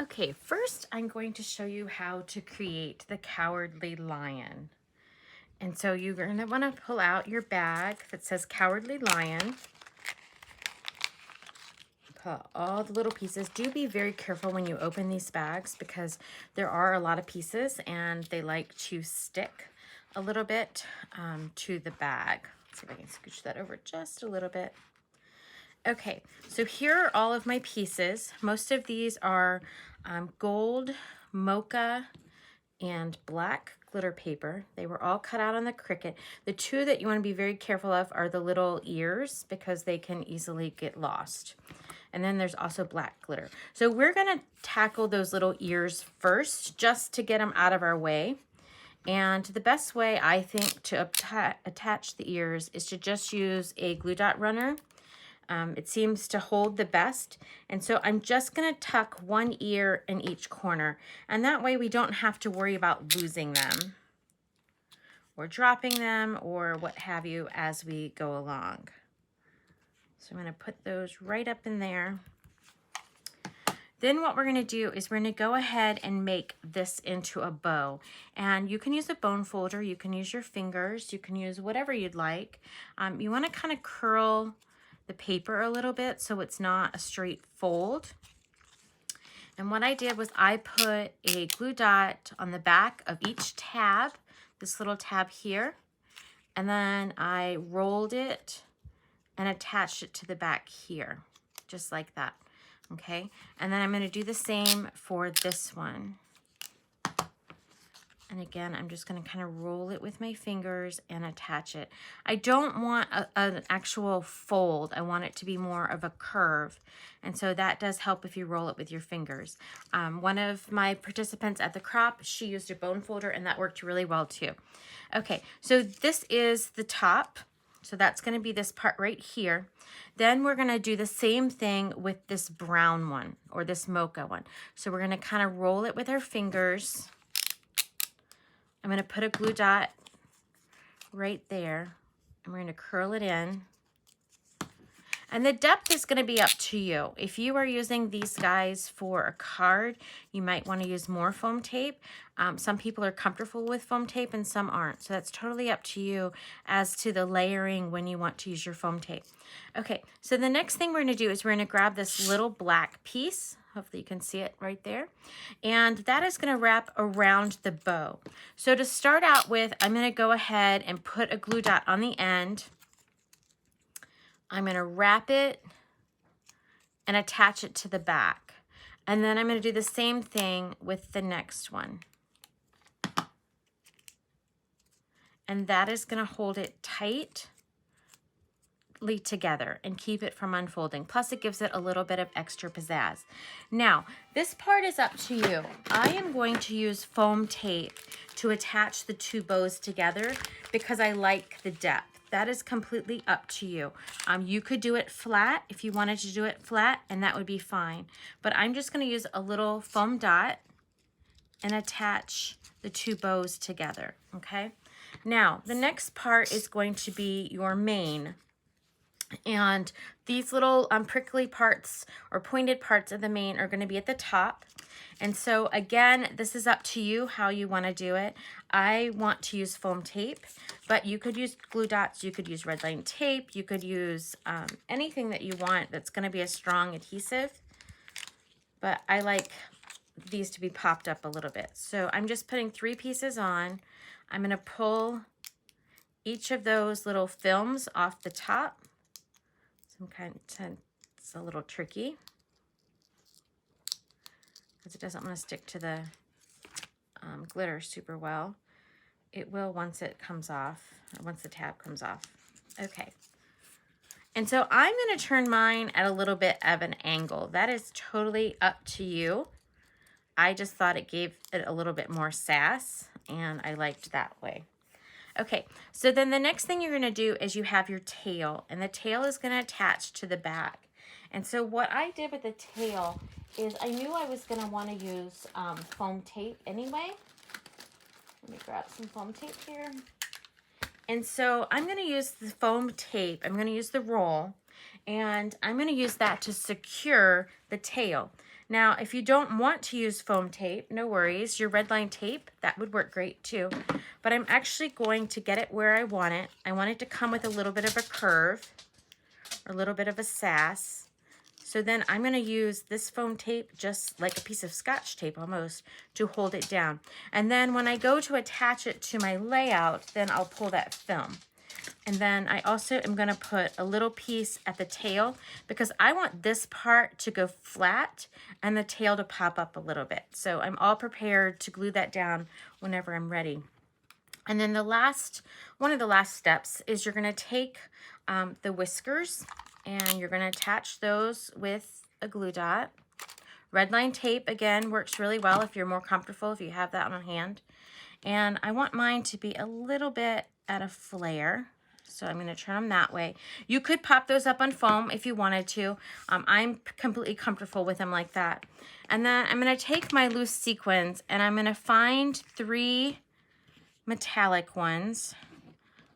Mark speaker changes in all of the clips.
Speaker 1: Okay, first I'm going to show you how to create the cowardly lion. And so you're going to want to pull out your bag that says cowardly lion. Put all the little pieces. Do be very careful when you open these bags because there are a lot of pieces and they like to stick a little bit to the bag. Let's see if I can scooch that over just a little bit. Okay, so here are all of my pieces. Most of these are gold, mocha, and black glitter paper. They were all cut out on the Cricut. The two that you want to be very careful of are the little ears because they can easily get lost. And then there's also black glitter. So we're going to tackle those little ears first just to get them out of our way. And the best way I think to attach the ears is to just use a glue dot runner. It seems to hold the best. And so I'm just going to tuck one ear in each corner. And that way we don't have to worry about losing them or dropping them or what have you as we go along. So I'm going to put those right up in there. Then what we're going to do is we're going to go ahead and make this into a bow. And you can use a bone folder, you can use your fingers, you can use whatever you'd like. You want to kind of curl the paper a little bit so it's not a straight fold. And what I did was I put a glue dot on the back of each tab, this little tab here, and then I rolled it and attached it to the back here, just like that, okay? And then I'm gonna do the same for this one. And again, I'm just gonna kind of roll it with my fingers and attach it. I don't want an actual fold. I want it to be more of a curve. And so that does help if you roll it with your fingers. One of my participants at the crop, she used a bone folder and that worked really well too. Okay, so this is the top. So that's gonna be this part right here. Then we're gonna do the same thing with this brown one or this mocha one. So we're gonna kind of roll it with our fingers. I'm going to put a glue dot right there, and we're going to curl it in. And the depth is going to be up to you. If you are using these guys for a card, you might want to use more foam tape. Some people are comfortable with foam tape and some aren't. So that's totally up to you as to the layering when you want to use your foam tape. Okay, so the next thing we're going to do is we're going to grab this little black piece. Hopefully you can see it right there. And that is going to wrap around the bow. So to start out with, I'm going to go ahead and put a glue dot on the end. I'm going to wrap it and attach it to the back. And then I'm going to do the same thing with the next one. And that is going to hold it tightly together and keep it from unfolding. Plus it gives it a little bit of extra pizzazz. Now, this part is up to you. I am going to use foam tape to attach the two bows together because I like the depth. That is completely up to you. You could do it flat if you wanted to do it flat, and that would be fine. But I'm just going to use a little foam dot and attach the two bows together, okay? Now, the next part is going to be your mane. And these little prickly parts or pointed parts of the mane are going to be at the top. And so again, this is up to you how you want to do it. I want to use foam tape, but you could use glue dots, you could use red line tape, you could use anything that you want that's going to be a strong adhesive. But I like these to be popped up a little bit. So I'm just putting 3 pieces on. I'm going to pull each of those little films off the top. It's a little tricky because it doesn't want to stick to the glitter super well. It will once it comes off, or once the tab comes off. Okay. And so I'm going to turn mine at a little bit of an angle. That is totally up to you. I just thought it gave it a little bit more sass, and I liked that way. Okay, so then the next thing you're going to do is you have your tail, and the tail is going to attach to the back. And so what I did with the tail is I knew I was going to want to use foam tape anyway. Let me grab some foam tape here. And so I'm going to use the foam tape. I'm going to use the roll, and I'm going to use that to secure the tail. Now, if you don't want to use foam tape, no worries. Your red line tape, that would work great too. But I'm actually going to get it where I want it. I want it to come with a little bit of a curve, or a little bit of a sass. So then I'm going to use this foam tape, just like a piece of Scotch tape almost, to hold it down. And then when I go to attach it to my layout, then I'll pull that film. And then I also am going to put a little piece at the tail because I want this part to go flat and the tail to pop up a little bit. So I'm all prepared to glue that down whenever I'm ready. And then one of the last steps is you're going to take the whiskers and you're going to attach those with a glue dot. Red line tape, again, works really well if you're more comfortable, if you have that on hand. And I want mine to be a little bit at a flare. So I'm going to turn them that way. You could pop those up on foam if you wanted to. I'm completely comfortable with them like that. And then I'm going to take my loose sequins and I'm going to find 3 metallic ones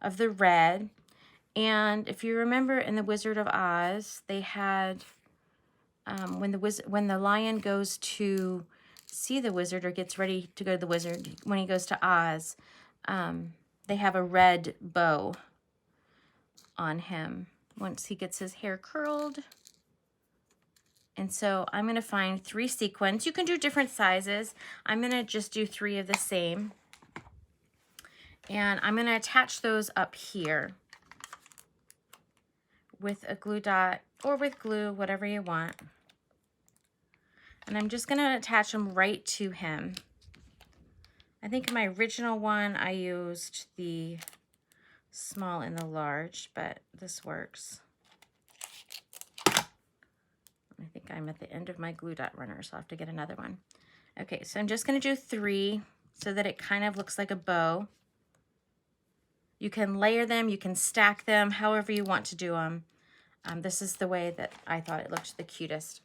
Speaker 1: of the red. And if you remember in the Wizard of Oz, they had, when the lion goes to see the wizard or gets ready to go to the wizard, when he goes to Oz, they have a red bow on him once he gets his hair curled. And so I'm going to find 3 sequins. You can do different sizes. I'm going to just do 3 of the same. And I'm going to attach those up here with a glue dot or with glue, whatever you want. And I'm just going to attach them right to him. I think in my original one I used the small and the large, but this works. I think I'm at the end of my glue dot runner, so I'll have to get another one. Okay, so I'm just going to do 3 so that it kind of looks like a bow. You can layer them, you can stack them, however you want to do them. This is the way that I thought it looked the cutest.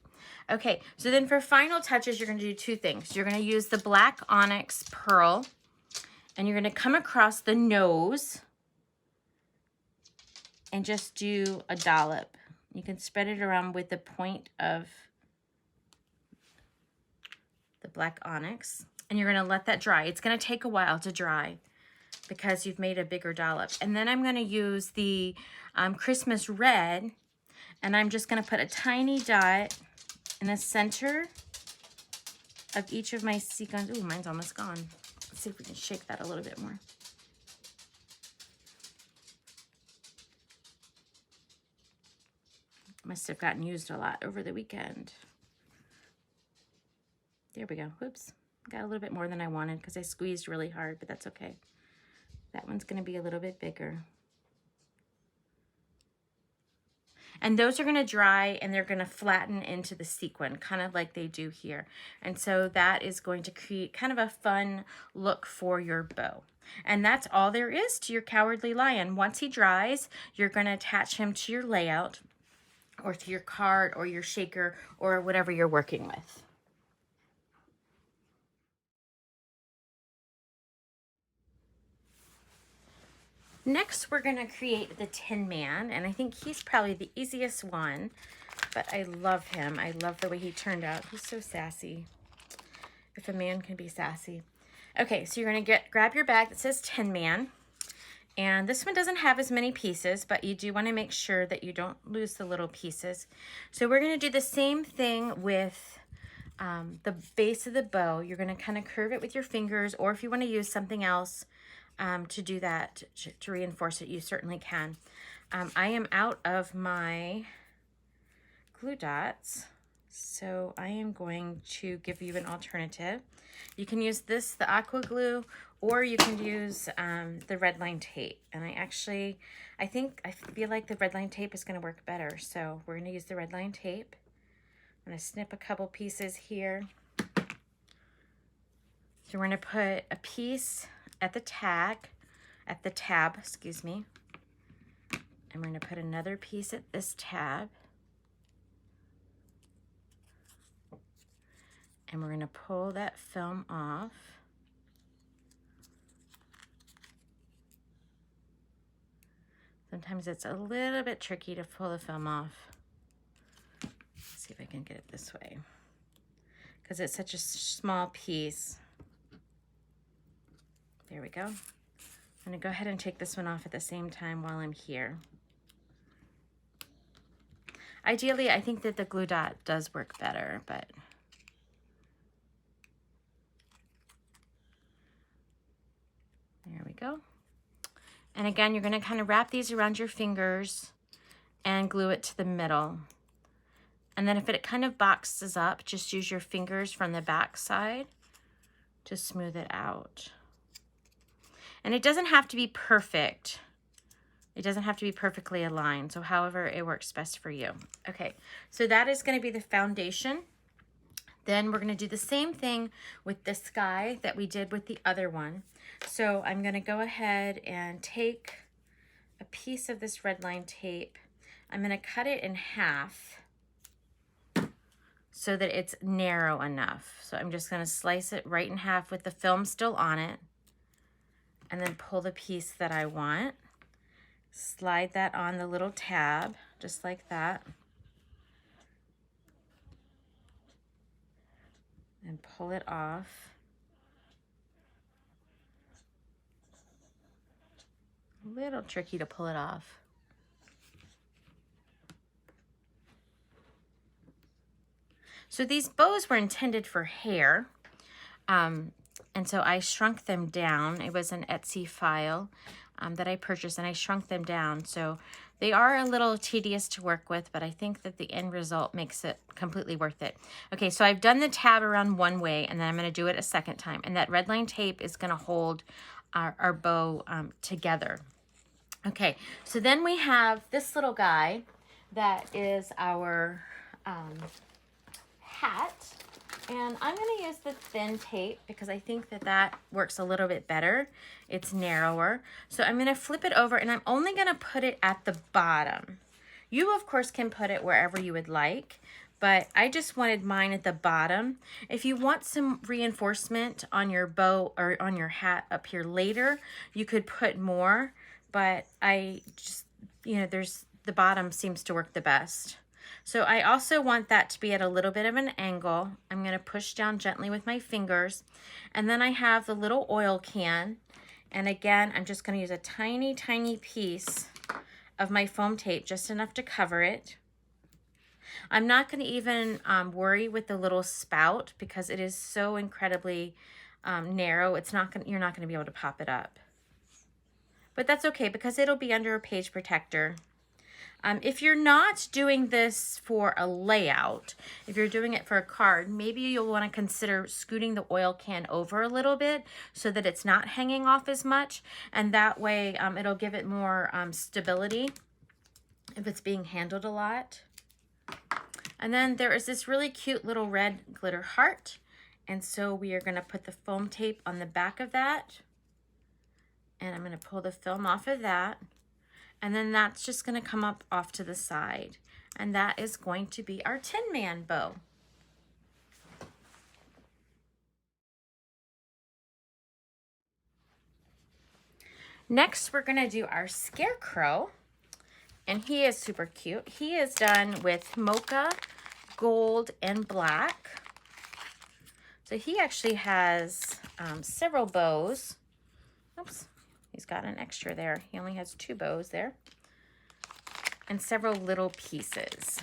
Speaker 1: Okay, so then for final touches, you're going to do 2 things. You're going to use the black onyx pearl, and you're going to come across the nose and just do a dollop. You can spread it around with the point of the black onyx, and you're going to let that dry. It's going to take a while to dry because you've made a bigger dollop. And then I'm going to use the Christmas red, and I'm just going to put a tiny dot in the center of each of my sequins. Ooh, mine's almost gone. Let's see if we can shake that a little bit more. Must have gotten used a lot over the weekend. There we go. Whoops. Got a little bit more than I wanted because I squeezed really hard, but that's okay. That one's going to be a little bit bigger. And those are going to dry and they're going to flatten into the sequin, kind of like they do here. And so that is going to create kind of a fun look for your bow. And that's all there is to your Cowardly Lion. Once he dries, you're going to attach him to your layout or to your card or your shaker or whatever you're working with. Next, we're going to create the Tin Man, and I think he's probably the easiest one, but I love him. I love the way he turned out. He's so sassy. If a man can be sassy. Okay, so you're going to grab your bag that says Tin Man, and this one doesn't have as many pieces, but you do want to make sure that you don't lose the little pieces. So we're going to do the same thing with the base of the bow. You're going to kind of curve it with your fingers, or if you want to use something else, to do that, to reinforce it, you certainly can. I am out of my glue dots, so I am going to give you an alternative. You can use this, the aqua glue, or you can use the red line tape. And I feel like the red line tape is going to work better, so we're going to use the red line tape. I'm going to snip a couple pieces here. So we're going to put a piece at the tab, excuse me. And we're going to put another piece at this tab. And we're going to pull that film off. Sometimes it's a little bit tricky to pull the film off. Let's see if I can get it this way. because it's such a small piece. There we go. I'm gonna go ahead and take this one off at the same time while I'm here. Ideally, I think that the glue dot does work better, but there we go. And again, you're gonna kind of wrap these around your fingers and glue it to the middle. And then if it kind of boxes up, just use your fingers from the back side to smooth it out. And it doesn't have to be perfect. It doesn't have to be perfectly aligned, so however it works best for you. Okay, so that is going to be the foundation. Then we're going to do the same thing with the sky that we did with the other one. So I'm going to go ahead and take a piece of this red line tape. I'm going to cut it in half so that it's narrow enough. So I'm just going to slice it right in half with the film still on it, and then pull the piece that I want. Slide that on the little tab, just like that. And pull it off. A little tricky to pull it off. So these bows were intended for hair. And so I shrunk them down. It was an Etsy file that I purchased, and I shrunk them down. So they are a little tedious to work with, but I think that the end result makes it completely worth it. Okay, so I've done the tab around one way, and then I'm going to do it a second time. And that red line tape is going to hold our bow together. Okay, so then we have this little guy that is our hat. And I'm going to use the thin tape because I think that that works a little bit better. It's narrower. So I'm going to flip it over, and I'm only going to put it at the bottom. You, of course, can put it wherever you would like, but I just wanted mine at the bottom. If you want some reinforcement on your bow or on your hat up here later, you could put more, but I just, you know, the bottom seems to work the best. So I also want that to be at a little bit of an angle. I'm going to push down gently with my fingers. And then I have the little oil can. And again, I'm just going to use a tiny, tiny piece of my foam tape, just enough to cover it. I'm not going to even worry with the little spout because it is so incredibly narrow. You're not going to be able to pop it up. But that's okay because it'll be under a page protector. If you're not doing this for a layout, if you're doing it for a card, maybe you'll want to consider scooting the oil can over a little bit so that it's not hanging off as much, and that way it'll give it more stability if it's being handled a lot. And then there is this really cute little red glitter heart, and so we are going to put the foam tape on the back of that, and I'm going to pull the film off of that. And then that's just going to come up off to the side. And that is going to be our Tin Man bow. Next, we're going to do our scarecrow. And he is super cute. He is done with mocha, gold, and black. So he actually has several bows. Oops. He's got an extra there. He only has 2 bows there. And several little pieces.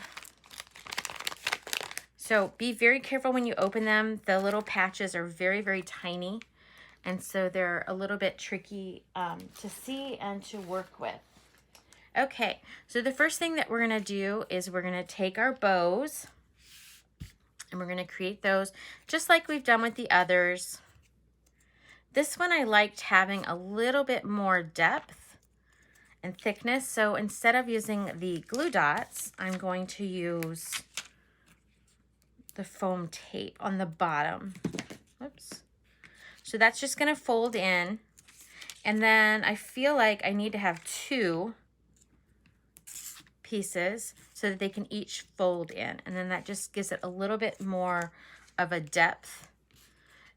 Speaker 1: So be very careful when you open them. The little patches are very, very tiny. And so they're a little bit tricky to see and to work with. Okay, so the first thing that we're going to do is we're going to take our bows. And we're going to create those just like we've done with the others. This one I liked having a little bit more depth and thickness. So instead of using the glue dots, I'm going to use the foam tape on the bottom. Oops. So that's just going to fold in. And then I feel like I need to have 2 pieces so that they can each fold in. And then that just gives it a little bit more of a depth.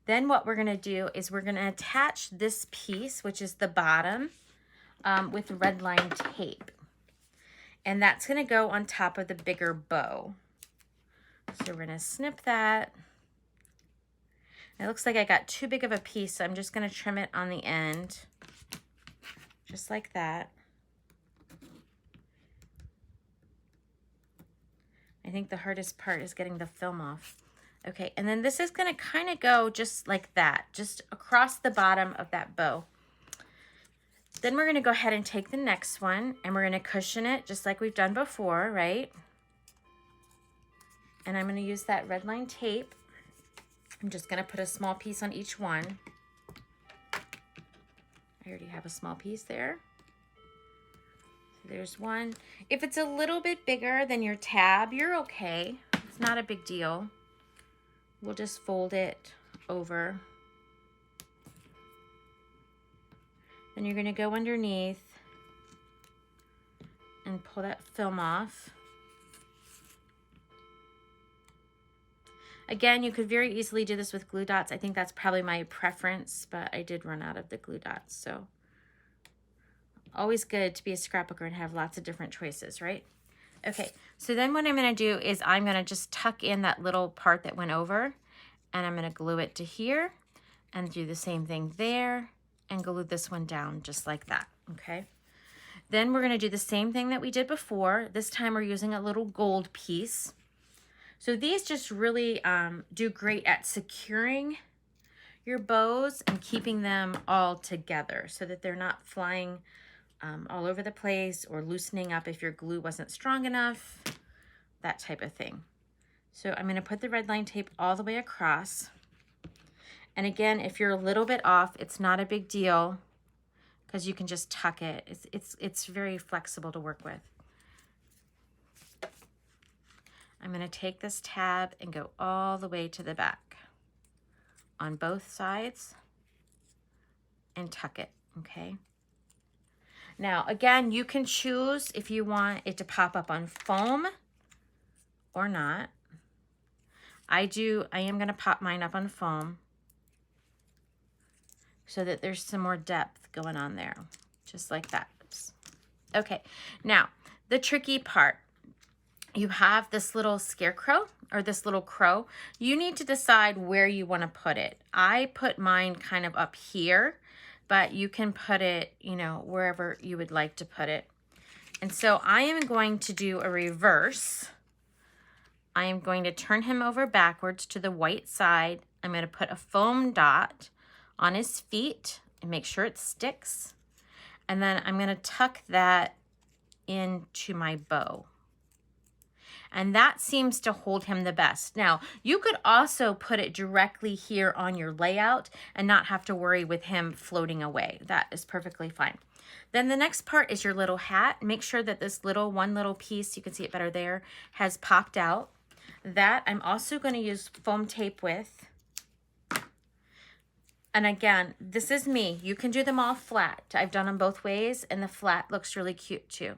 Speaker 1: Then what we're going to do is we're going to attach this piece, which is the bottom, with red line tape. And that's going to go on top of the bigger bow. So we're going to snip that. It looks like I got too big of a piece, so I'm just going to trim it on the end, just like that. I think the hardest part is getting the film off. Okay, and then this is going to kind of go just like that, just across the bottom of that bow. Then we're going to go ahead and take the next one, and we're going to cushion it just like we've done before, right? And I'm going to use that red line tape. I'm just going to put a small piece on each one. I already have a small piece there. So there's one. If it's a little bit bigger than your tab, you're okay. It's not a big deal. We'll just fold it over. Then you're going to go underneath and pull that film off. Again, you could very easily do this with glue dots. I think that's probably my preference, but I did run out of the glue dots. So always good to be a scrapbooker and have lots of different choices, right? Okay, so then what I'm going to do is I'm going to just tuck in that little part that went over, and I'm going to glue it to here and do the same thing there and glue this one down just like that, okay? Then we're going to do the same thing that we did before. This time we're using a little gold piece. So these just really do great at securing your bows and keeping them all together so that they're not flying all over the place or loosening up if your glue wasn't strong enough, that type of thing. So I'm going to put the red line tape all the way across. And again, if you're a little bit off, it's not a big deal because you can just tuck it. It's very flexible to work with. I'm going to take this tab and go all the way to the back on both sides and tuck it, okay? Now, again, you can choose if you want it to pop up on foam or not. I am going to pop mine up on foam so that there's some more depth going on there, just like that. Oops. Okay, now, the tricky part. You have this little scarecrow or this little crow. You need to decide where you want to put it. I put mine kind of up here, but you can put it, you know, wherever you would like to put it. And so I am going to do a reverse. I am going to turn him over backwards to the white side. I'm going to put a foam dot on his feet and make sure it sticks. And then I'm going to tuck that into my bow. And that seems to hold him the best. Now, you could also put it directly here on your layout and not have to worry with him floating away. That is perfectly fine. Then the next part is your little hat. Make sure that this one little piece, you can see it better there, has popped out. That I'm also going to use foam tape with. And again, this is me. You can do them all flat. I've done them both ways, and the flat looks really cute too.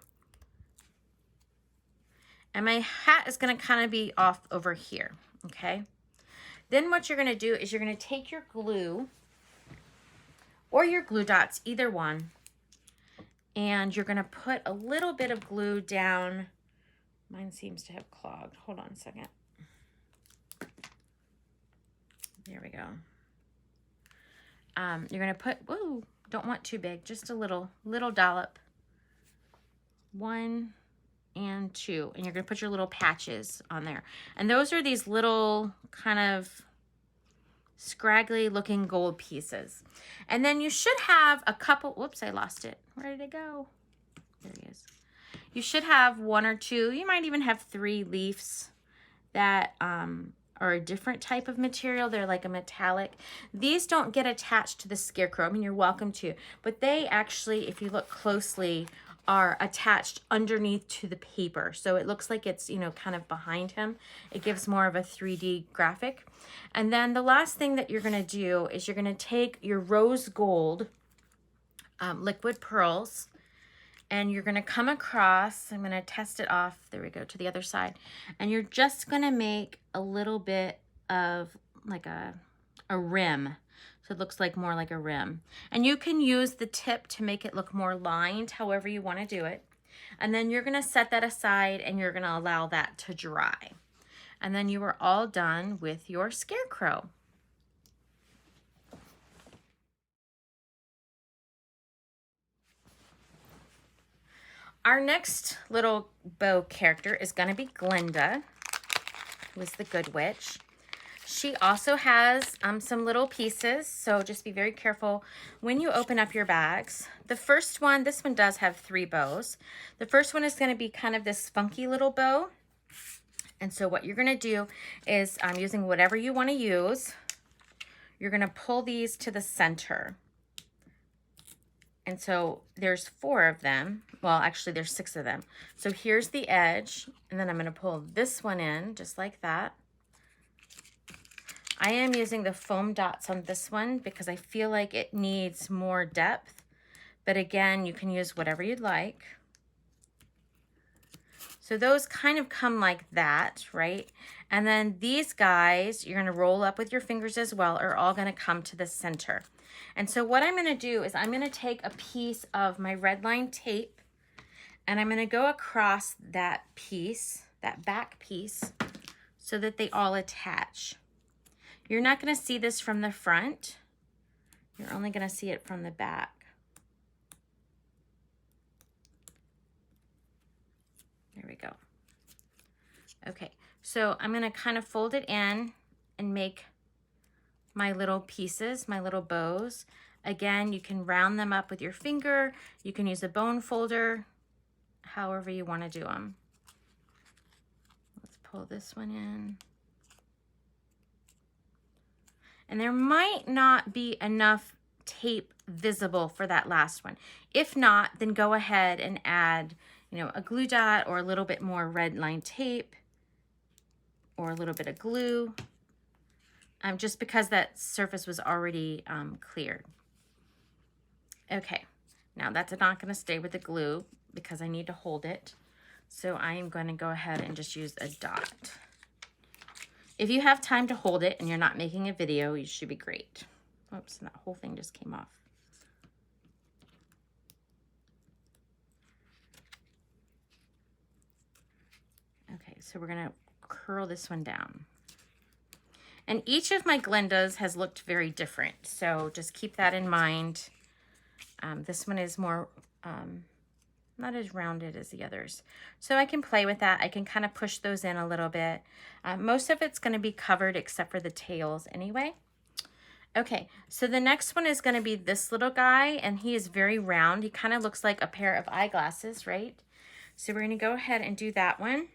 Speaker 1: And my hat is going to kind of be off over here, okay? Then what you're going to do is you're going to take your glue or your glue dots, either one, and you're going to put a little bit of glue down. Mine seems to have clogged. Hold on a second. There we go. You're going to put, whoa, don't want too big, just a little dollop. 1 and 2, and you're going to put your little patches on there. And those are these little kind of scraggly looking gold pieces. And then you should have a couple, whoops, I lost it. Where did it go? There he is. You should have 1 or 2, you might even have 3 leaves that are a different type of material. They're like a metallic. These don't get attached to the scarecrow. I mean, you're welcome to, but they actually, if you look closely, are attached underneath to the paper. So it looks like it's, you know, kind of behind him. It gives more of a 3D graphic. And then the last thing that you're going to do is you're going to take your rose gold liquid pearls, and you're going to come across, I'm going to test it off, there we go, to the other side. And you're just going to make a little bit of like a rim. So it looks like more like a rim. And you can use the tip to make it look more lined, however you want to do it. And then you're going to set that aside and you're going to allow that to dry. And then you are all done with your scarecrow. Our next little bow character is going to be Glinda, who is the Good Witch. She also has some little pieces, so just be very careful when you open up your bags. The first one, this one does have 3 bows. The first one is going to be kind of this funky little bow. And so what you're going to do is, using whatever you want to use, you're going to pull these to the center. And so there's 4 of them. Well, actually there's 6 of them. So here's the edge, and then I'm going to pull this one in just like that. I am using the foam dots on this one because I feel like it needs more depth. But again, you can use whatever you'd like. So those kind of come like that, right? And then these guys, you're gonna roll up with your fingers as well, are all gonna come to the center. And so what I'm gonna do is I'm gonna take a piece of my red line tape and I'm gonna go across that piece, that back piece, so that they all attach. You're not gonna see this from the front. You're only gonna see it from the back. There we go. Okay, so I'm gonna kind of fold it in and make my little pieces, my little bows. Again, you can round them up with your finger. You can use a bone folder, however you wanna do them. Let's pull this one in. And there might not be enough tape visible for that last one. If not, then go ahead and add, a glue dot or a little bit more red line tape or a little bit of glue, just because that surface was already cleared. Okay, now that's not gonna stay with the glue because I need to hold it. So I am gonna go ahead and just use a dot. If you have time to hold it and you're not making a video, you should be great. Oops, and that whole thing just came off. Okay, so we're gonna curl this one down. And each of my Glindas has looked very different, so just keep that in mind. This one is more, not as rounded as the others. So I can play with that. I can kind of push those in a little bit. Most of it's going to be covered except for the tails anyway. Okay, so the next one is going to be this little guy, and he is very round. He kind of looks like a pair of eyeglasses, right? So we're going to go ahead and do that one.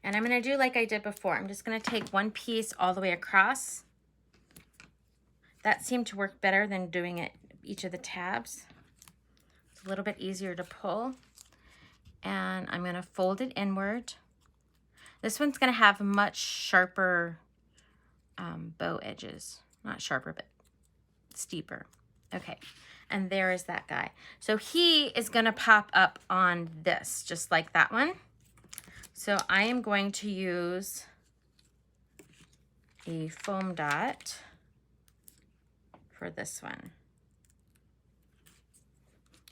Speaker 1: And I'm going to do like I did before. I'm just going to take one piece all the way across. That seemed to work better than doing it each of the tabs. A little bit easier to pull, and I'm going to fold it inward. This one's going to have much sharper bow edges, not sharper but steeper. Okay, and there is that guy. So he is going to pop up on this just like that one. So I am going to use a foam dot for this one.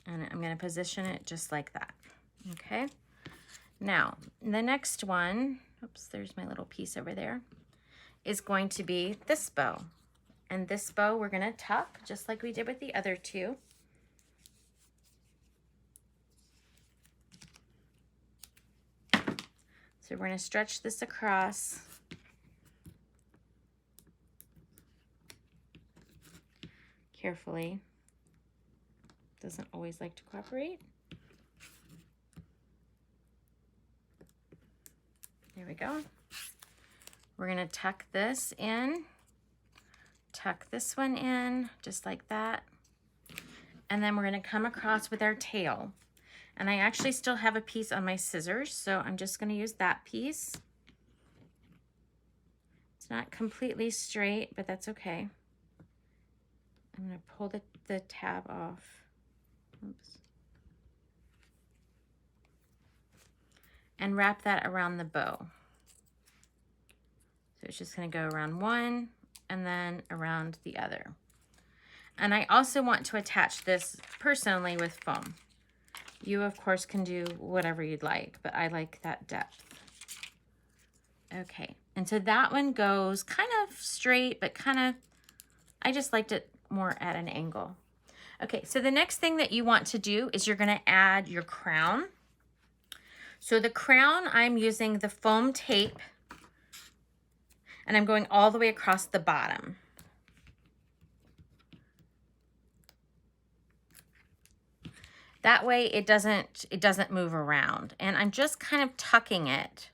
Speaker 1: And I'm going to position it just like that. Okay. Now, the next one, oops, there's my little piece over there, is going to be this bow. And this bow we're going to tuck just like we did with the other 2. So we're going to stretch this across. Carefully. Doesn't always like to cooperate. There we go. We're going to tuck this in, tuck this one in, just like that. And then we're going to come across with our tail. And I actually still have a piece on my scissors, so I'm just going to use that piece. It's not completely straight, but that's okay. I'm going to pull the tab off. Oops. And wrap that around the bow. So it's just going to go around one and then around the other. And I also want to attach this personally with foam. You, of course, can do whatever you'd like, but I like that depth. Okay, and so that one goes kind of straight, but kind of, I just liked it more at an angle. Okay, so the next thing that you want to do is you're gonna add your crown. So the crown, I'm using the foam tape and I'm going all the way across the bottom. That way it doesn't move around. And I'm just kind of tucking it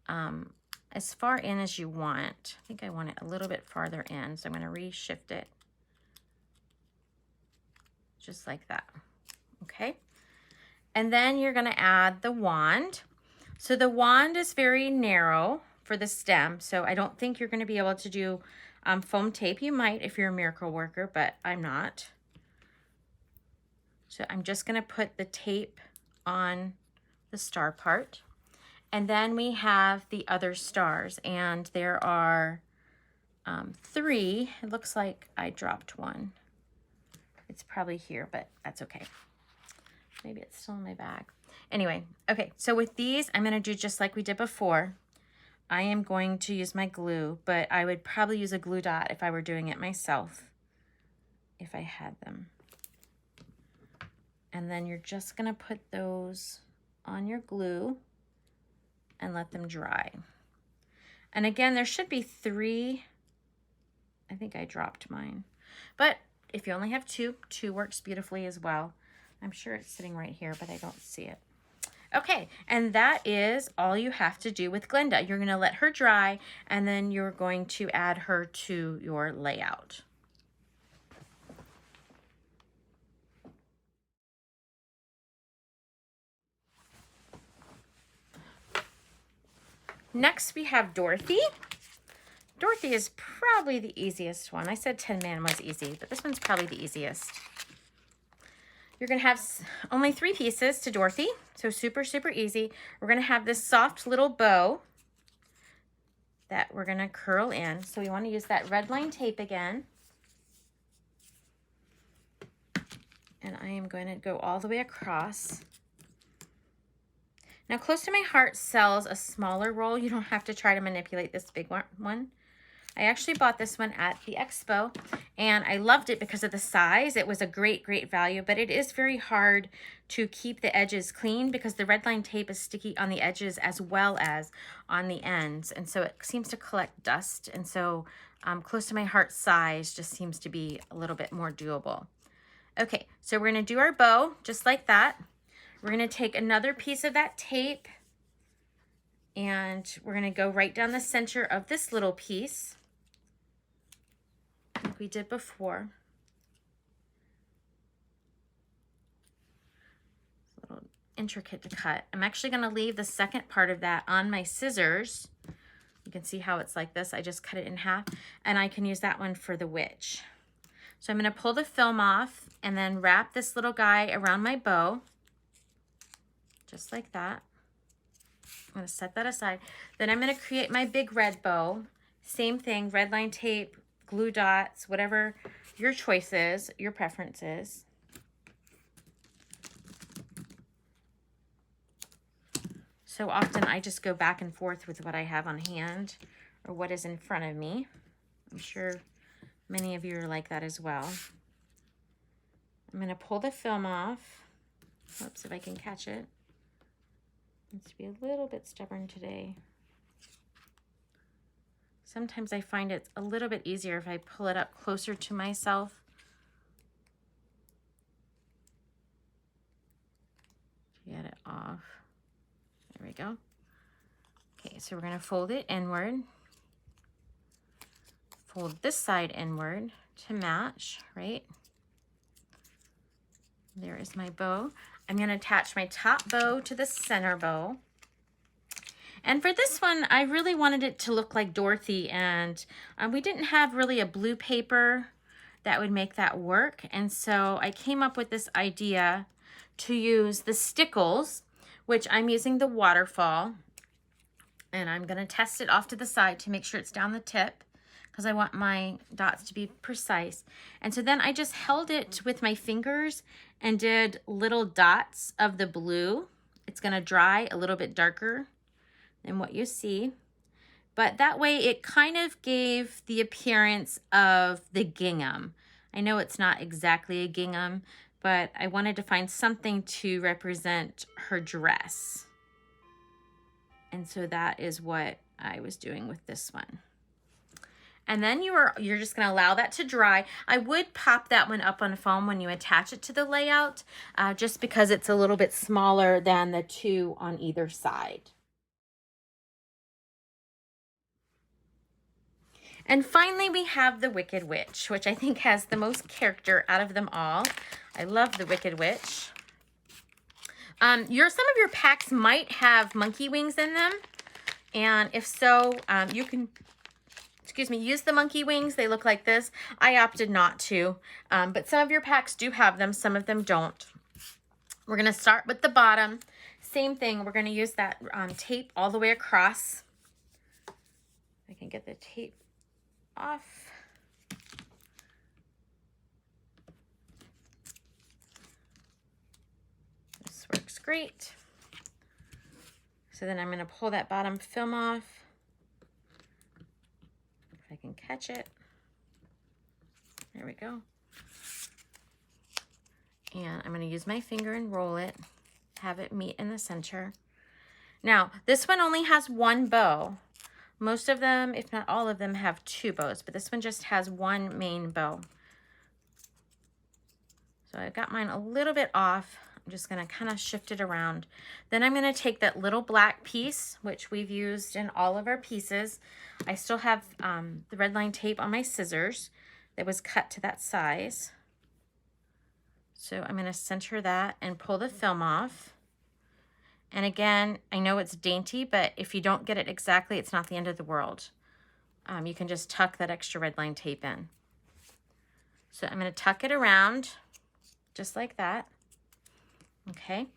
Speaker 1: as far in as you want. I think I want it a little bit farther in, so I'm going to reshift it just like that. Okay. And then you're going to add the wand. So the wand is very narrow for the stem, so I don't think you're going to be able to do foam tape. You might if you're a miracle worker, but I'm not. So I'm just going to put the tape on the star part. And then we have the other stars, and there are 3. It looks like I dropped one. It's probably here, but that's okay. Maybe it's still in my bag. Anyway, okay, so with these, I'm going to do just like we did before. I am going to use my glue, but I would probably use a glue dot if I were doing it myself, if I had them. And then you're just going to put those on your glue and let them dry. And again, there should be 3. I think I dropped mine. But if you only have 2, 2 works beautifully as well. I'm sure it's sitting right here, but I don't see it. Okay, and that is all you have to do with Glenda. You're gonna let her dry, and then you're going to add her to your layout. Next, we have Dorothy. Dorothy is probably the easiest one. I said Tin Man was easy, but this one's probably the easiest. You're gonna have only 3 pieces to Dorothy, so super, super easy. We're gonna have this soft little bow that we're gonna curl in. So we wanna use that red line tape again. And I am going to go all the way across. Now, Close to My Heart sells a smaller roll. You don't have to try to manipulate this big one. I actually bought this one at the expo, and I loved it because of the size. It was a great, great value, but it is very hard to keep the edges clean because the red line tape is sticky on the edges as well as on the ends, and so it seems to collect dust, and so Close to My Heart size just seems to be a little bit more doable. Okay, so we're going to do our bow just like that. We're going to take another piece of that tape and we're going to go right down the center of this little piece like we did before. It's a little intricate to cut. I'm actually going to leave the second part of that on my scissors. You can see how it's like this. I just cut it in half, and I can use that one for the witch. So I'm going to pull the film off and then wrap this little guy around my bow, just like that. I'm going to set that aside. Then I'm going to create my big red bow. Same thing, red line tape, glue dots, whatever your choice is, your preference is. So often I just go back and forth with what I have on hand or what is in front of me. I'm sure many of you are like that as well. I'm going to pull the film off. Whoops, if I can catch it. Needs to be a little bit stubborn today. Sometimes I find it's a little bit easier if I pull it up closer to myself. Get it off. There we go. Okay, so we're going to fold it inward. Fold this side inward to match, right? There is my bow. I'm going to attach my top bow to the center bow. And for this one, I really wanted it to look like Dorothy, and we didn't have really a blue paper that would make that work. And so I came up with this idea to use the stickles, which I'm using the waterfall, and I'm going to test it off to the side to make sure it's down the tip because I want my dots to be precise. And so then I just held it with my fingers and did little dots of the blue. It's going to dry a little bit darker than what you see. But that way it kind of gave the appearance of the gingham. I know it's not exactly a gingham, but I wanted to find something to represent her dress. And so that is what I was doing with this one. And then you're just going to allow that to dry. I would pop that one up on foam when you attach it to the layout, just because it's a little bit smaller than the two on either side. And finally, we have the Wicked Witch, which I think has the most character out of them all. I love the Wicked Witch. Some of your packs might have monkey wings in them. And if so, you can, use the monkey wings. They look like this. I opted not to, but some of your packs do have them. Some of them don't. We're going to start with the bottom. Same thing. We're going to use that tape all the way across. I can get the tape off. This works great. So then I'm going to pull that bottom film off. If I can catch it. There we go. And I'm going to use my finger and roll it. Have it meet in the center. Now, this one only has one bow. Most of them, if not all of them, have two bows, but this one just has one main bow. So I got mine a little bit off. I'm just going to kind of shift it around. Then I'm going to take that little black piece, which we've used in all of our pieces. I still have the red line tape on my scissors that was cut to that size. So I'm going to center that and pull the film off. And again, I know it's dainty, but if you don't get it exactly, it's not the end of the world. You can just tuck that extra red line tape in. So I'm going to tuck it around just like that. Okay.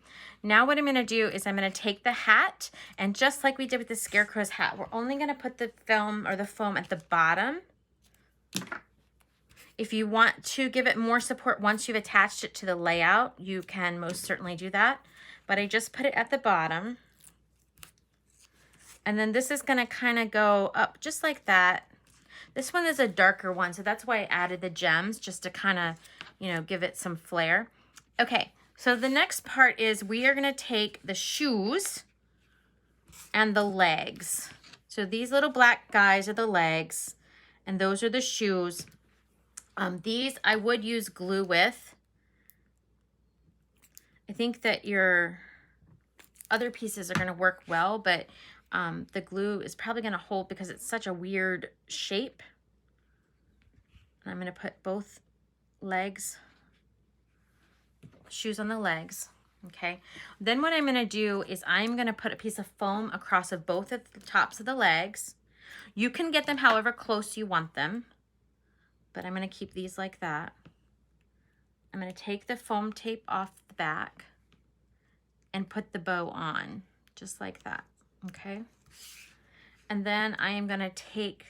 Speaker 1: Now what I'm going to do is I'm going to take the hat, and just like we did with the Scarecrow's hat, we're only going to put the film or the foam at the bottom. If you want to give it more support once you've attached it to the layout, you can most certainly do that. But I just put it at the bottom. And then this is going to kind of go up just like that. This one is a darker one, so that's why I added the gems, just to kind of, you know, give it some flair. Okay, so the next part is we are going to take the shoes and the legs. So these little black guys are the legs, and those are the shoes. These I would use glue with. I think that your other pieces are going to work well, but the glue is probably going to hold because it's such a weird shape. And I'm going to put both legs, shoes on the legs. Okay. Then what I'm going to do is I'm going to put a piece of foam across of both of the tops of the legs. You can get them however close you want them, but I'm going to keep these like that. I'm going to take the foam tape off the back and put the bow on just like that. Okay. And then I am going to take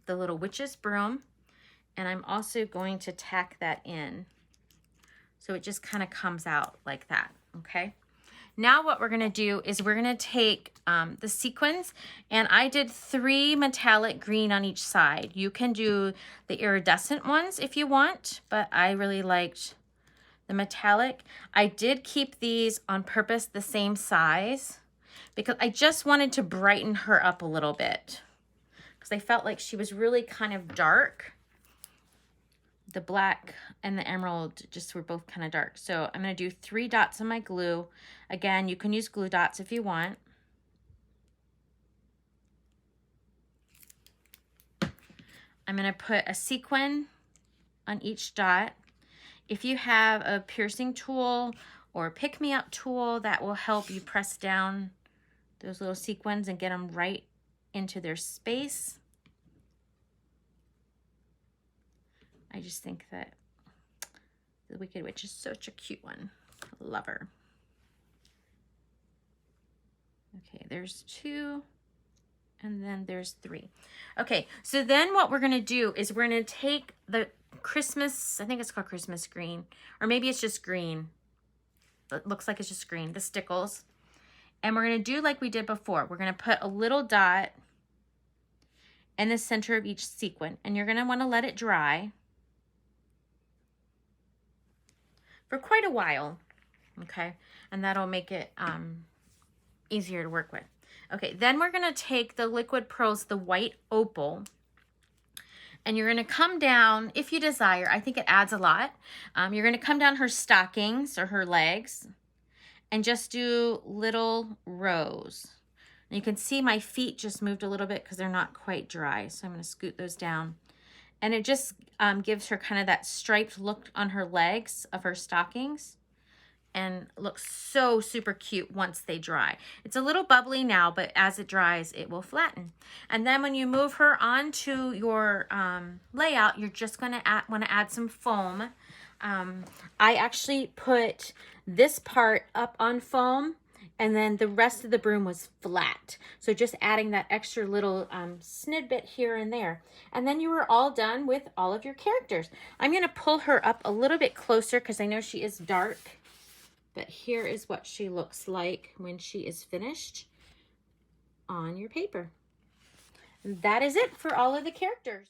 Speaker 1: the little witch's broom, and I'm also going to tack that in. So it just kind of comes out like that. Okay. Now what we're going to do is we're going to take the sequins, and I did 3 metallic green on each side. You can do the iridescent ones if you want, but I really liked the metallic. I did keep these on purpose the same size because I just wanted to brighten her up a little bit, because I felt like she was really kind of dark. The black and the emerald just were both kind of dark. So I'm going to do 3 dots on my glue. Again, you can use glue dots if you want. I'm going to put a sequin on each dot. If you have a piercing tool or a pick-me-up tool, that will help you press down those little sequins and get them right into their space. I just think that the Wicked Witch is such a cute one. I love her. Okay, there's 2, and then there's 3. Okay, so then what we're going to do is we're going to take the Christmas, I think it's called Christmas green, or maybe it's just green. It looks like it's just green, the stickles. And we're going to do like we did before. We're going to put a little dot in the center of each sequin, and you're going to want to let it dry. for quite a while, okay? And that'll make it easier to work with. Okay, then we're gonna take the Liquid Pearls, the white opal, and you're gonna come down, if you desire, I think it adds a lot. You're gonna come down her stockings or her legs and just do little rows. And you can see my feet just moved a little bit because they're not quite dry. So I'm gonna scoot those down. And it just gives her kind of that striped look on her legs of her stockings, and looks so super cute once they dry. It's a little bubbly now, but as it dries, it will flatten. And then when you move her onto your layout, you're just gonna want to add some foam. I actually put this part up on foam, and then the rest of the broom was flat. So just adding that extra little snidbit here and there. And then you are all done with all of your characters. I'm gonna pull her up a little bit closer because I know she is dark. But here is what she looks like when she is finished on your paper. That is it for all of the characters.